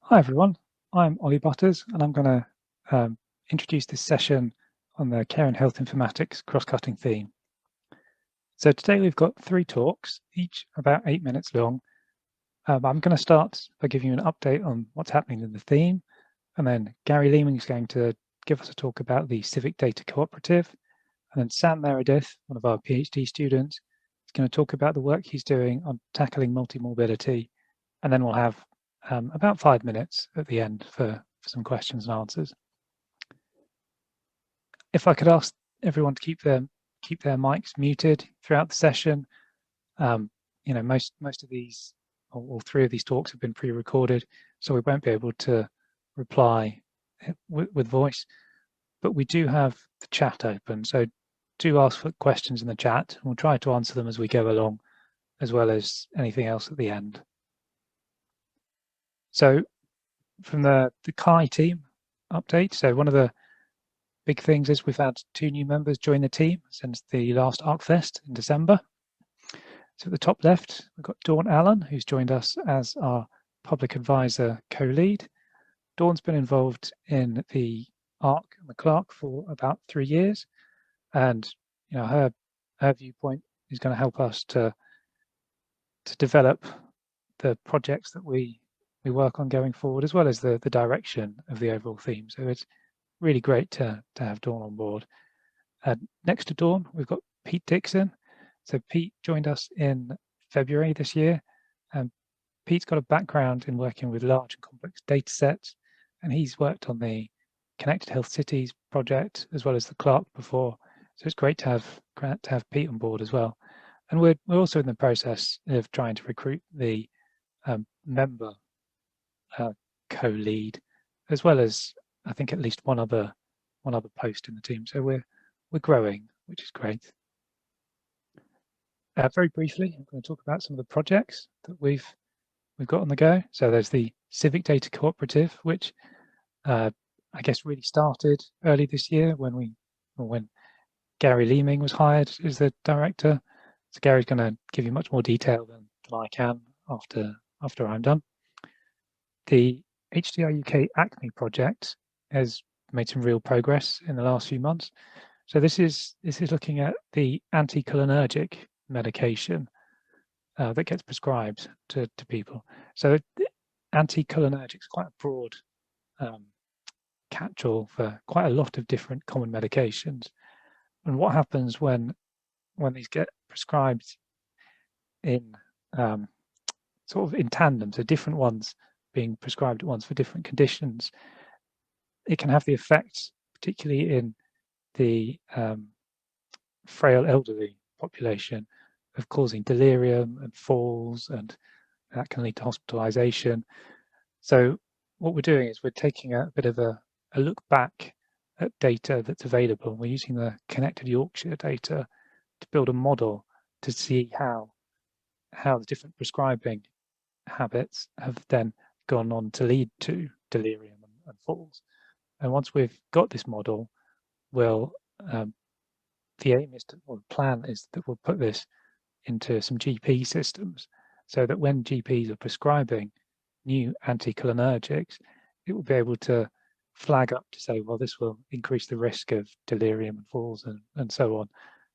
Hi everyone, I'm Ollie Butters and I'm going to introduce this session on the Care and Health Informatics cross-cutting theme. So today we've got 3 talks, each about 8 minutes long. I'm going to start by giving you an update on what's happening in the theme, and then Gary Leeming is going to give us a talk about the Civic Data Cooperative, and then Sam Meredith, one of our PhD students, is going to talk about the work he's doing on tackling multimortality, and then we'll have about 5 minutes at the end for some questions and answers. If I could ask everyone to keep their mics muted throughout the session. You know, most of these, or all 3 of these talks have been pre-recorded, so we won't be able to reply with voice, but we do have the chat open, so do ask for questions in the chat and we'll try to answer them as we go along, as well as anything else at the end. So from the CHI team update, so one of the big things is we've had 2 new members join the team since the last ARCFEST in December. So at the top left, we've got Dawn Allen, who's joined us as our public advisor co-lead. Dawn's been involved in the ARC and the Clerk for about 3 years, and you know, her viewpoint is going to help us to develop the projects that we work on going forward, as well as the direction of the overall theme. So it's really great to have Dawn on board. Next to Dawn, we've got Pete Dixon. So Pete joined us in February this year. Pete's got a background in working with large and complex data sets, and he's worked on the Connected Health Cities project as well as the Clerk before. So it's great to have Pete on board as well. And we're also in the process of trying to recruit the member co-lead, as well as I think at least one other post in the team. So we're growing, which is great. Very briefly, I'm going to talk about some of the projects that we've got on the go. So there's the Civic Data Cooperative, which I guess really started early this year when Gary Leeming was hired as the director. So Gary's going to give you much more detail than I can after I'm done. The HDR UK ACME project has made some real progress in the last few months. So this is looking at the anticholinergic medication that gets prescribed to people. So anticholinergic is quite a broad catch-all for quite a lot of different common medications. And what happens when these get prescribed in sort of in tandem, so different ones being prescribed at once for different conditions, it can have the effect, particularly in the frail elderly population, of causing delirium and falls, and that can lead to hospitalization. So what we're doing is we're taking a bit of a look back at data that's available. We're using the Connected Yorkshire data to build a model to see how the different prescribing habits have then gone on to lead to delirium and falls. And once we've got this model, we'll the aim is or the plan is that we'll put this into some GP systems, so that when GPs are prescribing new anticholinergics, it will be able to flag up to say, well, this will increase the risk of delirium and falls and so on.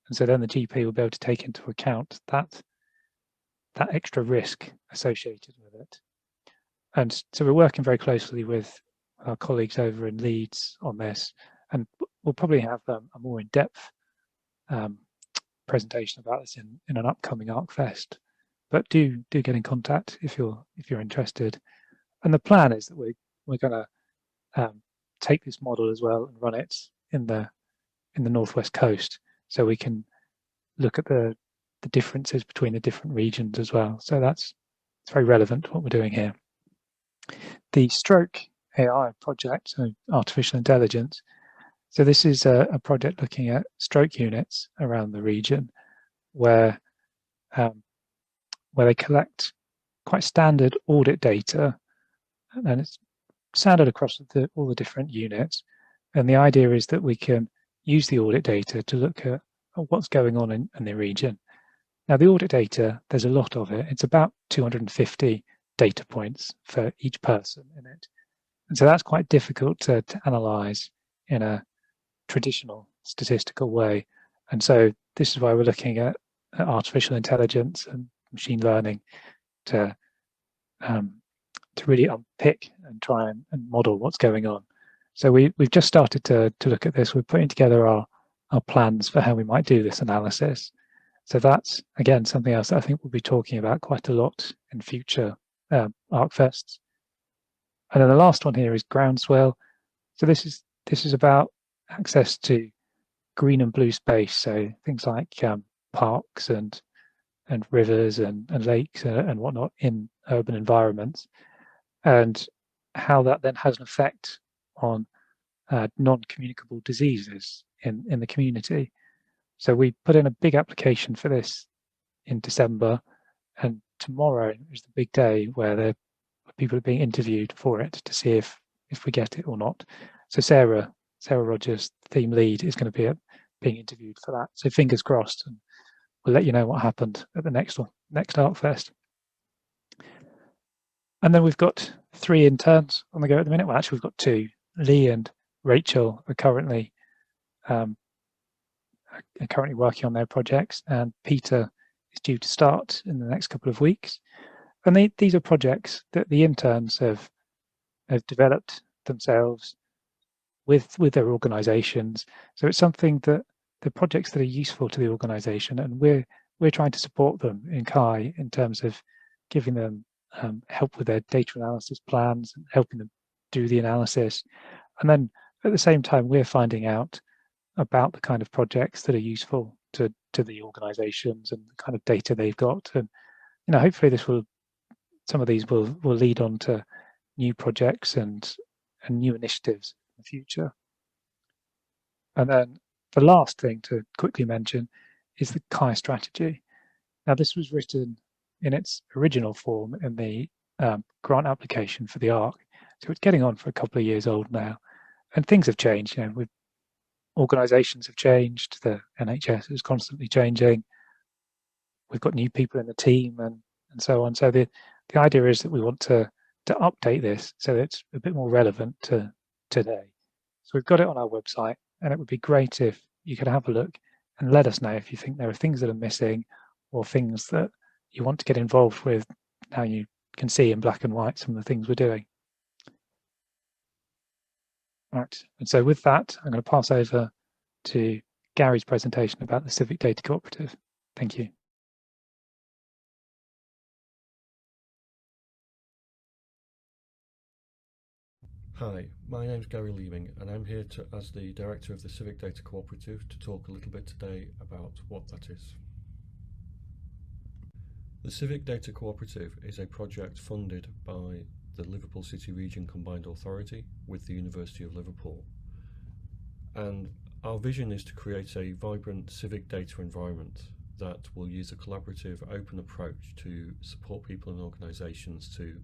And so then the GP will be able to take into account that extra risk associated with it. And so we're working very closely with our colleagues over in Leeds on this, and we'll probably have a more in-depth presentation about this in an upcoming ARCFEST. But do get in contact if you're interested. And the plan is that we're going to take this model as well and run it in the northwest coast, so we can look at the differences between the different regions as well. So it's very relevant what we're doing here. The Stroke AI project, so artificial intelligence. So this is a project looking at stroke units around the region, where they collect quite standard audit data, and it's standard across all the different units. And the idea is that we can use the audit data to look at what's going on in the region. Now, the audit data, there's a lot of it. It's about 250 data points for each person in it. And so that's quite difficult to analyze in a traditional statistical way. And so this is why we're looking at artificial intelligence and machine learning to really unpick and try and model what's going on. So we've just started to look at this. We're putting together our plans for how we might do this analysis. So that's, again, something else that I think we'll be talking about quite a lot in future ARCFESTs. And then the last one here is groundswell. So this is about access to green and blue space. So things like parks and rivers and lakes and whatnot in urban environments, and how that then has an effect on non-communicable diseases in the community. So we put in a big application for this in December, and tomorrow is the big day where people are being interviewed for it to see if we get it or not. So Sarah Rogers, theme lead, is going to be being interviewed for that. So fingers crossed, and we'll let you know what happened at the next ARCFEST. And then we've got 3 interns on the go at the minute. Well, actually, we've got 2. Lee and Rachel are currently working on their projects, and Peter is due to start in the next couple of weeks. And these are projects that the interns have developed themselves with their organisations. So it's something that the projects that are useful to the organisation, and we're trying to support them in Kai in terms of giving them help with their data analysis plans and helping them do the analysis. And then at the same time, we're finding out about the kind of projects that are useful to the organizations and the kind of data they've got. And hopefully some of these will lead on to new projects and new initiatives in the future. And then the last thing to quickly mention is the Kai strategy. Now, this was written in its original form in the grant application for the ARC. So it's getting on for a couple of years old now, and things have changed. Organizations have changed. The NHS is constantly changing. We've got new people in the team and so on. So the idea is that we want to update this so that it's a bit more relevant to today. So we've got it on our website, and it would be great if you could have a look and let us know if you think there are things that are missing or things that you want to get involved with. Now you can see in black and white some of the things we're doing. Right, and so with that, I'm going to pass over to Gary's presentation about the Civic Data Cooperative. Thank you. Hi, my name's Gary Leeming, and I'm here as the Director of the Civic Data Cooperative to talk a little bit today about what that is. The Civic Data Cooperative is a project funded by the Liverpool City Region Combined Authority with the University of Liverpool. And our vision is to create a vibrant civic data environment that will use a collaborative, open approach to support people and organisations to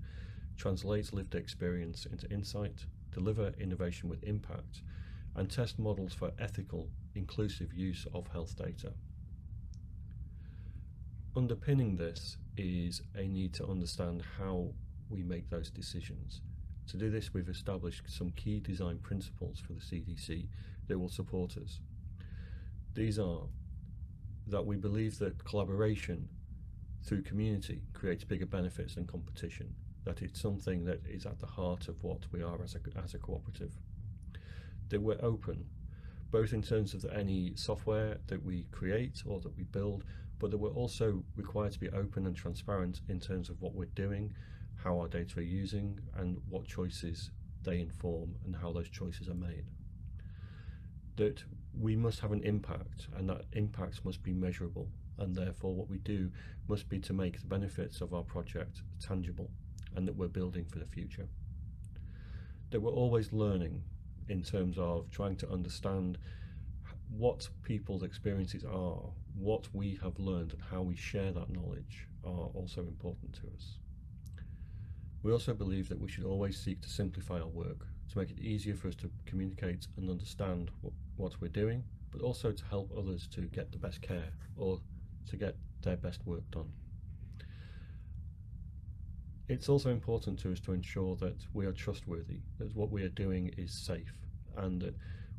translate lived experience into insight, deliver innovation with impact, and test models for ethical, inclusive use of health data. Underpinning this is a need to understand how we make those decisions. To do this, we've established some key design principles for the CDC that will support us. These are that we believe that collaboration through community creates bigger benefits than competition, that it's something that is at the heart of what we are as a cooperative, that we're open, both in terms of any software that we create or that we build, but that we're also required to be open and transparent in terms of what we're doing, how our data are using, and what choices they inform and how those choices are made. That we must have an impact, and that impact must be measurable, and therefore what we do must be to make the benefits of our project tangible, and that we're building for the future. That we're always learning in terms of trying to understand what people's experiences are, what we have learned, and how we share that knowledge are also important to us. We also believe that we should always seek to simplify our work, to make it easier for us to communicate and understand what we're doing, but also to help others to get the best care or to get their best work done. It's also important to us to ensure that we are trustworthy, that what we are doing is safe, and that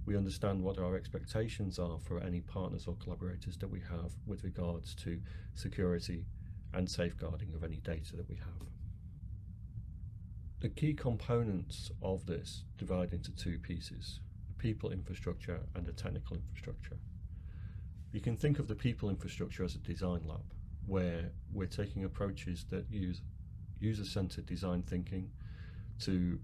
we understand what our expectations are for any partners or collaborators that we have with regards to security and safeguarding of any data that we have. The key components of this divide into two pieces: a people infrastructure and a technical infrastructure. You can think of the people infrastructure as a design lab, where we're taking approaches that use user-centered design thinking to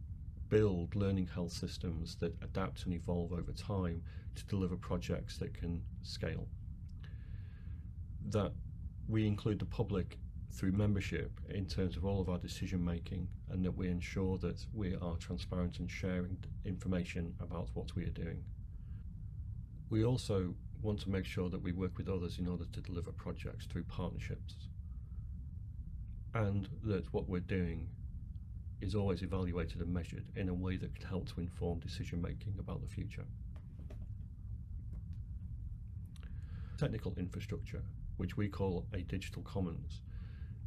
build learning health systems that adapt and evolve over time to deliver projects that can scale. That we include the public through membership in terms of all of our decision making, and that we ensure that we are transparent and sharing information about what we are doing. We also want to make sure that we work with others in order to deliver projects through partnerships, and that what we're doing is always evaluated and measured in a way that can help to inform decision making about the future. Technical infrastructure, which we call a digital commons,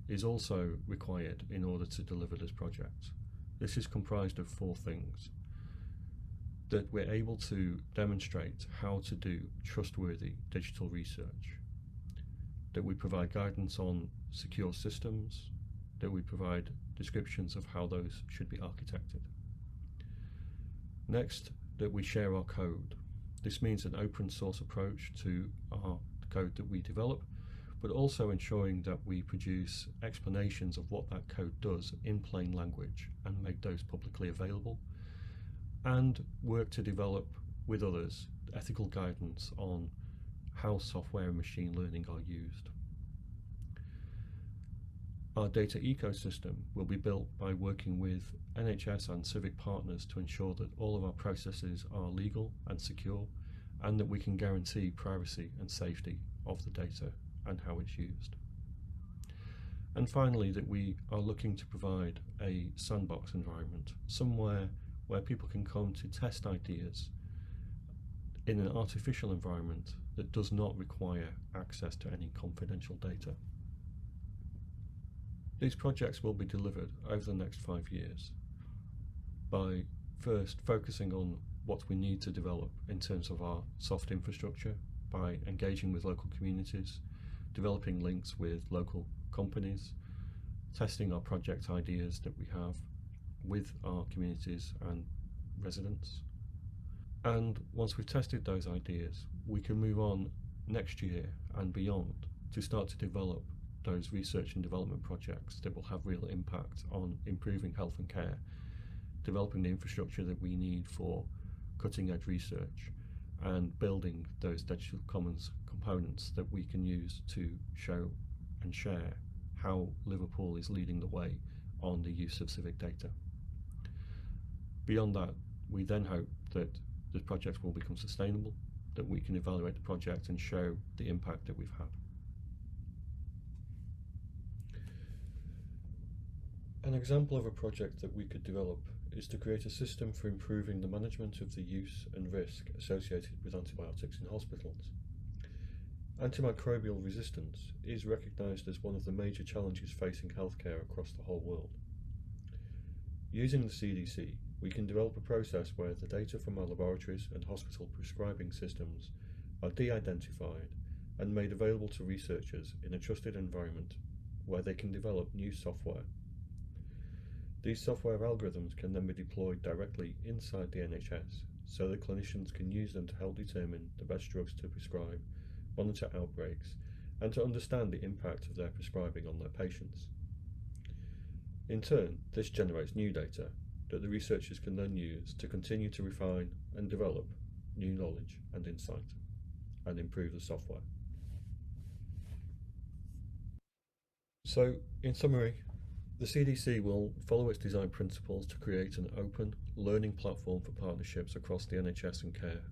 is also required in order to deliver this project. This is comprised of four things: that we're able to demonstrate how to do trustworthy digital research, that we provide guidance on secure systems, that we provide descriptions of how those should be architected. Next, that we share our code. This means an open source approach to our code that we develop, but also ensuring that we produce explanations of what that code does in plain language and make those publicly available, and work to develop with others ethical guidance on how software and machine learning are used. Our data ecosystem will be built by working with NHS and Civic partners to ensure that all of our processes are legal and secure, and that we can guarantee privacy and safety of the data and how it's used. And finally, that we are looking to provide a sandbox environment, somewhere where people can come to test ideas in an artificial environment that does not require access to any confidential data. These projects will be delivered over the next 5 years by first focusing on what we need to develop in terms of our soft infrastructure, by engaging with local communities, developing links with local companies, testing our project ideas that we have with our communities and residents. And once we've tested those ideas, we can move on next year and beyond to start to develop those research and development projects that will have real impact on improving health and care, developing the infrastructure that we need for cutting-edge research, and building those digital commons components that we can use to show and share how Liverpool is leading the way on the use of civic data. Beyond that, we then hope that the project will become sustainable, that we can evaluate the project and show the impact that we've had. An example of a project that we could develop is to create a system for improving the management of the use and risk associated with antibiotics in hospitals. Antimicrobial resistance is recognised as one of the major challenges facing healthcare across the whole world. Using the CDC, we can develop a process where the data from our laboratories and hospital prescribing systems are de-identified and made available to researchers in a trusted environment where they can develop new software. These software algorithms can then be deployed directly inside the NHS, so that clinicians can use them to help determine the best drugs to prescribe, monitor outbreaks, and to understand the impact of their prescribing on their patients. In turn, this generates new data that the researchers can then use to continue to refine and develop new knowledge and insight, and improve the software. So, in summary, the CDC will follow its design principles to create an open, learning platform for partnerships across the NHS and care,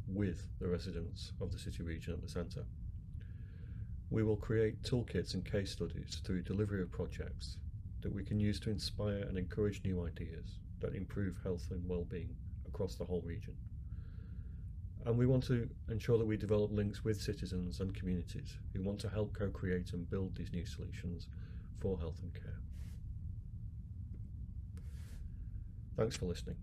with the residents of the city region at the centre. We will create toolkits and case studies through delivery of projects that we can use to inspire and encourage new ideas that improve health and well-being across the whole region. And we want to ensure that we develop links with citizens and communities who want to help co-create and build these new solutions for health and care. Thanks for listening.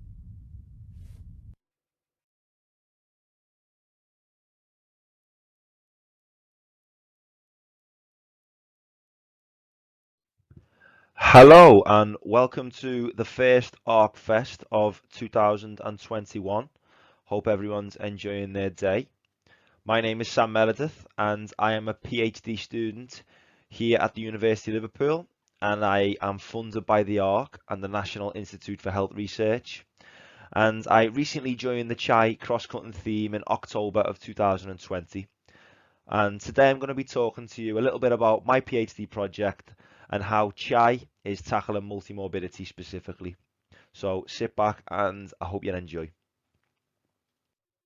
Hello and welcome to the first ARCFEST of 2021. Hope everyone's enjoying their day. My name is Sam Meredith and I am a PhD student here at the University of Liverpool, and I am funded by the ARC and the National Institute for Health Research. And I recently joined the CHAI cross-cutting theme in October of 2020. And today I'm going to be talking to you a little bit about my PhD project and how CHAI is tackling multimorbidity specifically. So sit back and I hope you enjoy.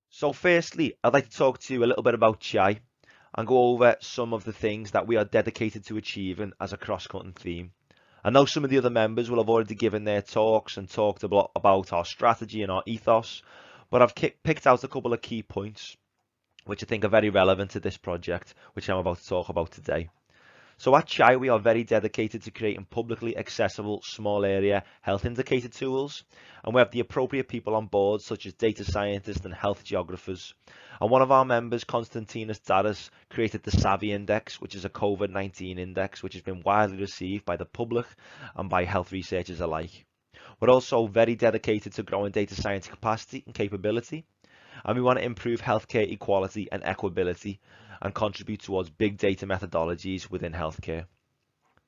So firstly, I'd like to talk to you a little bit about CHAI and go over some of the things that we are dedicated to achieving as a cross-cutting theme. I know some of the other members will have already given their talks and talked about our strategy and our ethos, but I've picked out a couple of key points which I think are very relevant to this project, which I'm about to talk about today. So at CHAI, we are very dedicated to creating publicly accessible small area health indicator tools, and we have the appropriate people on board such as data scientists and health geographers. And one of our members, Konstantinos Daras, created the Savvy Index, which is a COVID-19 index which has been widely received by the public and by health researchers alike. We're also very dedicated to growing data science capacity and capability, and we want to improve healthcare equality and equability and contribute towards big data methodologies within healthcare.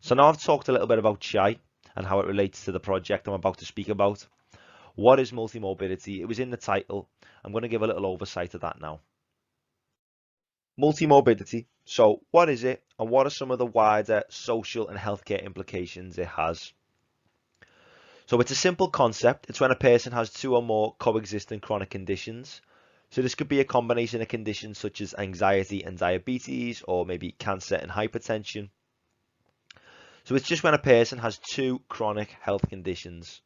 So now I've talked a little bit about CHAI and how it relates to the project I'm about to speak about. What is multimorbidity? It was in the title. I'm going to give a little oversight of that now. Multimorbidity. So what is it and what are some of the wider social and healthcare implications it has? So it's a simple concept. It's when a person has two or more coexisting chronic conditions. So this could be a combination of conditions such as anxiety and diabetes, or maybe cancer and hypertension. So it's just when a person has two chronic health conditions.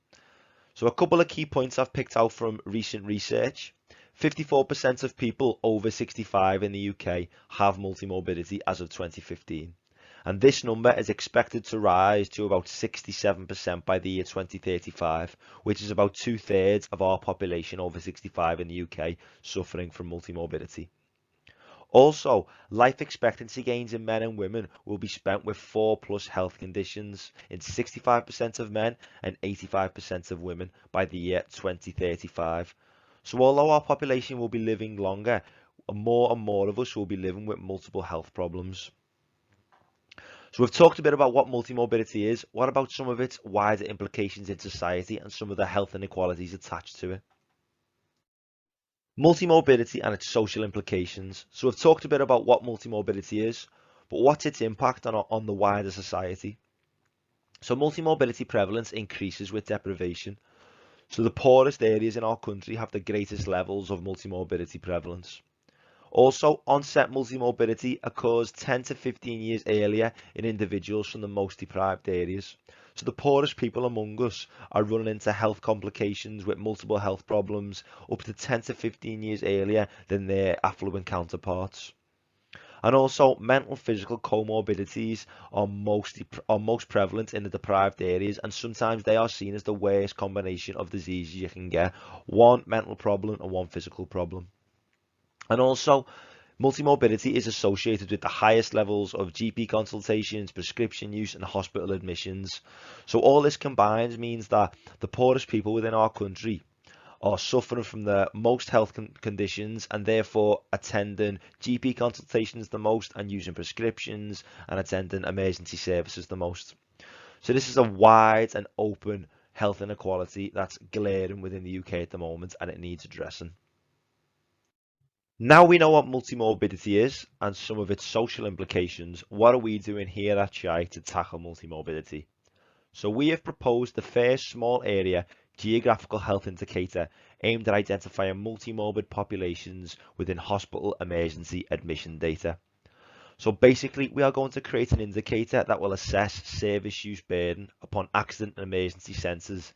So a couple of key points I've picked out from recent research. 54% of people over 65 in the UK have multimorbidity as of 2015. And this number is expected to rise to about 67% by the year 2035, which is about 2/3 of our population over 65 in the UK suffering from multimorbidity. Also, life expectancy gains in men and women will be spent with 4+ health conditions in 65% of men and 85% of women by the year 2035. So although our population will be living longer, more and more of us will be living with multiple health problems. So we've talked a bit about what multimorbidity is. What about some of its wider implications in society and some of the health inequalities attached to it? Multimorbidity and its social implications. So we've talked a bit about what multimorbidity is, but what's its impact on the wider society? So multimorbidity prevalence increases with deprivation. So the poorest areas in our country have the greatest levels of multimorbidity prevalence. Also, onset multimorbidity occurs 10 to 15 years earlier in individuals from the most deprived areas. So the poorest people among us are running into health complications with multiple health problems up to 10 to 15 years earlier than their affluent counterparts. And also, mental physical comorbidities are most prevalent in the deprived areas, and sometimes they are seen as the worst combination of diseases you can get: one mental problem and one physical problem. And also, multimorbidity is associated with the highest levels of GP consultations, prescription use, and hospital admissions. So all this combines means that the poorest people within our country are suffering from the most health conditions and therefore attending GP consultations the most and using prescriptions and attending emergency services the most. So this is a wide and open health inequality that's glaring within the UK at the moment, and it needs addressing. Now we know what multimorbidity is and some of its social implications, what are we doing here at CHAI to tackle multimorbidity? So we have proposed the first small area geographical health indicator aimed at identifying multimorbid populations within hospital emergency admission data. So basically, we are going to create an indicator that will assess service use burden upon accident and emergency centres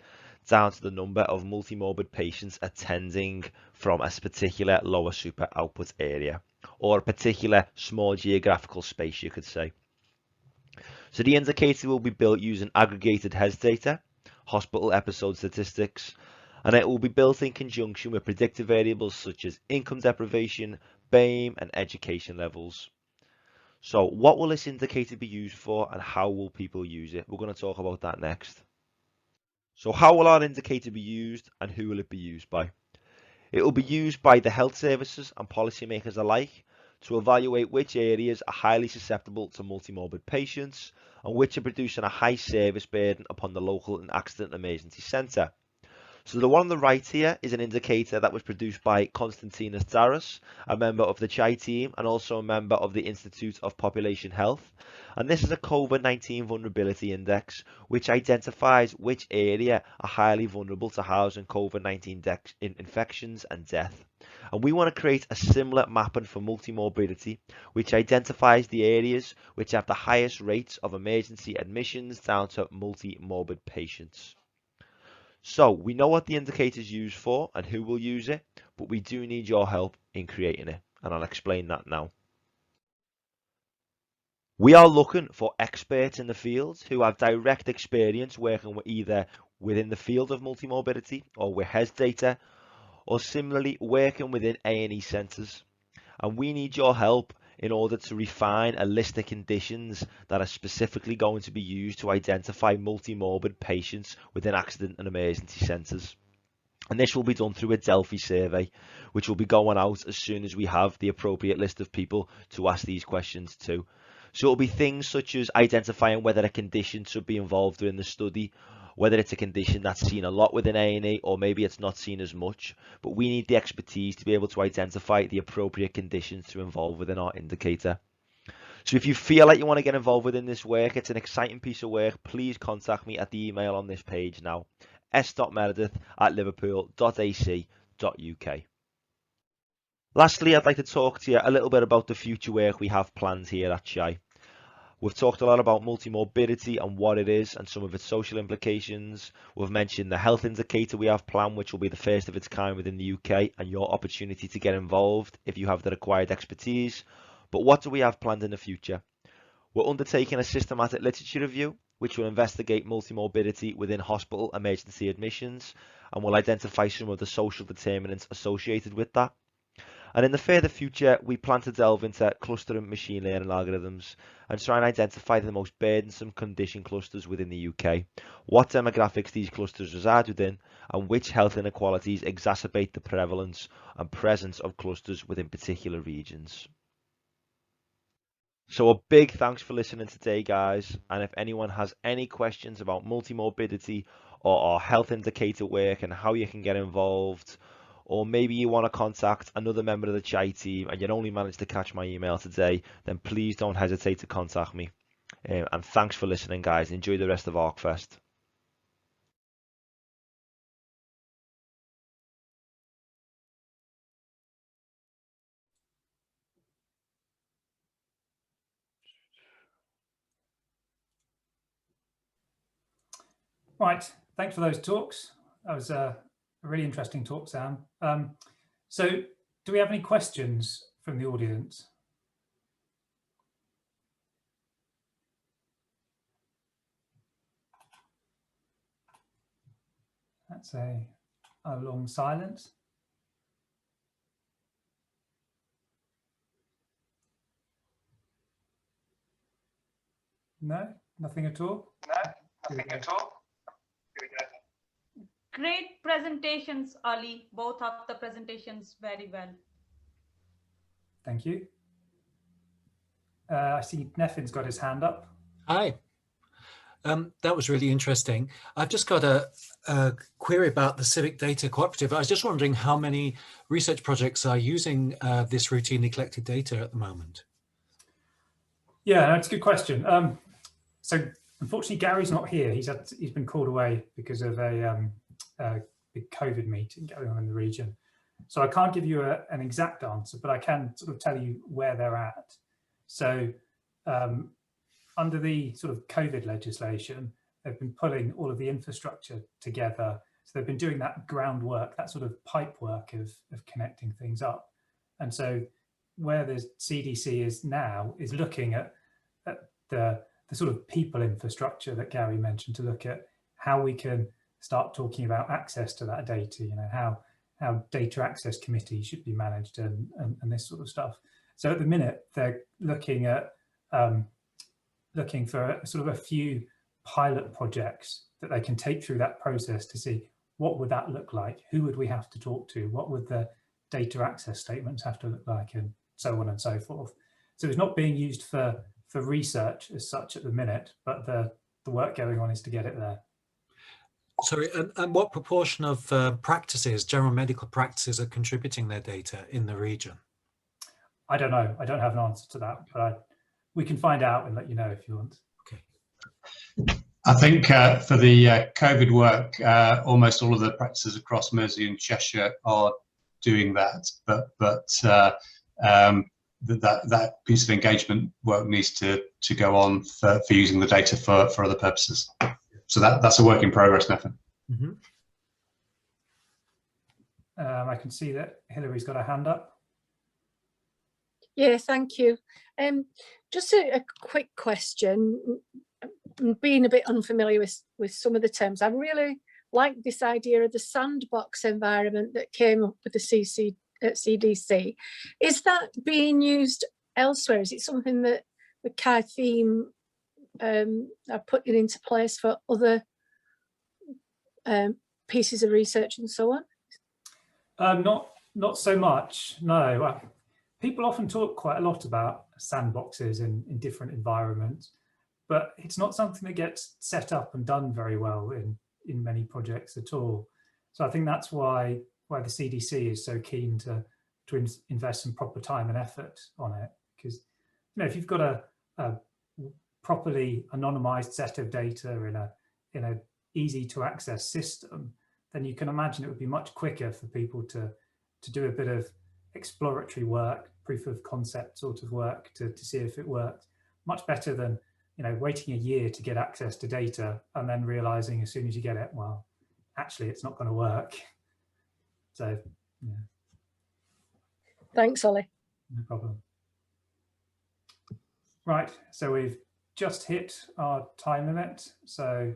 down to the number of multimorbid patients attending from a particular lower super output area, or a particular small geographical space, you could say. So the indicator will be built using aggregated HES data, hospital episode statistics, and it will be built in conjunction with predictive variables such as income deprivation, BAME, and education levels. So what will this indicator be used for, and how will people use it? We're going to talk about that next. So how will our indicator be used, and who will it be used by? It will be used by the health services and policymakers alike to evaluate which areas are highly susceptible to multimorbid patients and which are producing a high service burden upon the local and accident emergency centre. So the one on the right here is an indicator that was produced by Konstantinos Zaras, a member of the CHAI team and also a member of the Institute of Population Health. And this is a COVID-19 vulnerability index, which identifies which area are highly vulnerable to housing COVID-19 infections and death. And we want to create a similar mapping for multimorbidity, which identifies the areas which have the highest rates of emergency admissions down to multimorbid patients. So we know what the indicator is used for and who will use it, but we do need your help in creating it, and I'll explain that now. We are looking for experts in the field who have direct experience working with either within the field of multimorbidity or with HES data, or similarly working within A&E centres. And we need your help in order to refine a list of conditions that are specifically going to be used to identify multimorbid patients within accident and emergency centres. And this will be done through a Delphi survey, which will be going out as soon as we have the appropriate list of people to ask these questions to. So it'll be things such as identifying whether a condition should be involved in the study, whether it's a condition that's seen a lot within A&E or maybe it's not seen as much, but we need the expertise to be able to identify the appropriate conditions to involve within our indicator. So if you feel like you want to get involved within this work, it's an exciting piece of work, please contact me at the email on this page now, s.meredith@liverpool.ac.uk. Lastly, I'd like to talk to you a little bit about the future work we have planned here at CHAI. We've talked a lot about multimorbidity and what it is and some of its social implications. We've mentioned the health indicator we have planned, which will be the first of its kind within the UK, and your opportunity to get involved if you have the required expertise. But what do we have planned in the future? We're undertaking a systematic literature review, which will investigate multimorbidity within hospital emergency admissions and will identify some of the social determinants associated with that. And in the further future, we plan to delve into clustering machine learning algorithms and try and identify the most burdensome condition clusters within the UK, what demographics these clusters reside within, and which health inequalities exacerbate the prevalence and presence of clusters within particular regions. So a big thanks for listening today, guys. And if anyone has any questions about multimorbidity or our health indicator work and how you can get involved, or maybe you want to contact another member of the CHAI team and you only managed to catch my email today, then please don't hesitate to contact me. And thanks for listening, guys. Enjoy the rest of ARCFEST. Right, thanks for those talks. That was a really interesting talk, Sam. So do we have any questions from the audience? That's a long silence. No, nothing at all? No, nothing at all. Here we go. Great presentations, Ali. Both of the presentations very well. Thank you. I see Nefin's got his hand up. Hi. That was really interesting. I've just got a query about the Civic Data Cooperative. I was just wondering how many research projects are using this routinely collected data at the moment? Yeah, that's a good question. So unfortunately, Gary's not here. He's been called away because of a big COVID meeting going on in the region. So I can't give you an exact answer, but I can sort of tell you where they're at. So under the sort of COVID legislation, they've been pulling all of the infrastructure together. So they've been doing that groundwork, that sort of pipe work of connecting things up. And so where the CDC is now is looking at the sort of people infrastructure that Gary mentioned, to look at how we can start talking about access to that data, you know, how data access committees should be managed and this sort of stuff. So at the minute, they're looking at looking for sort of a few pilot projects that they can take through that process to see what would that look like, who would we have to talk to, what would the data access statements have to look like, and so on and so forth. So it's not being used for research as such at the minute, but the work going on is to get it there. Sorry, and what proportion of practices, general medical practices, are contributing their data in the region? I don't know. I don't have an answer to that, but we can find out and let you know if you want. Okay. I think for the COVID work, almost all of the practices across Mersey and Cheshire are doing that, but that piece of engagement work needs to go on for using the data for other purposes. So that's a work in progress, Nathan. Mm-hmm. I can see that Hillary's got a hand up. Yeah, thank you. Just a quick question. Being a bit unfamiliar with some of the terms, I really like this idea of the sandbox environment that came up with the CDC. Is that being used elsewhere? Is it something that the CAI theme are putting into place for other pieces of research and so on? Not so much, no. People often talk quite a lot about sandboxes in different environments, but it's not something that gets set up and done very well in many projects at all. So I think that's why the CDC is so keen to invest some proper time and effort on it, because, you know, if you've got a properly anonymized set of data in a easy to access system, then you can imagine it would be much quicker for people to do a bit of exploratory work, proof of concept sort of work to see if it worked, much better than, you know, waiting a year to get access to data and then realizing as soon as you get it, well, actually it's not going to work. So yeah. Thanks, Ollie. No problem. Right, so we've just hit our time limit, so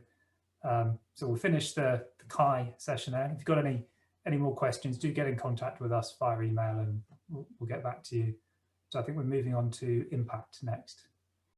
we'll finish the CAI session there. If you've got any more questions, do get in contact with us via email and we'll get back to you. So I think we're moving on to impact next.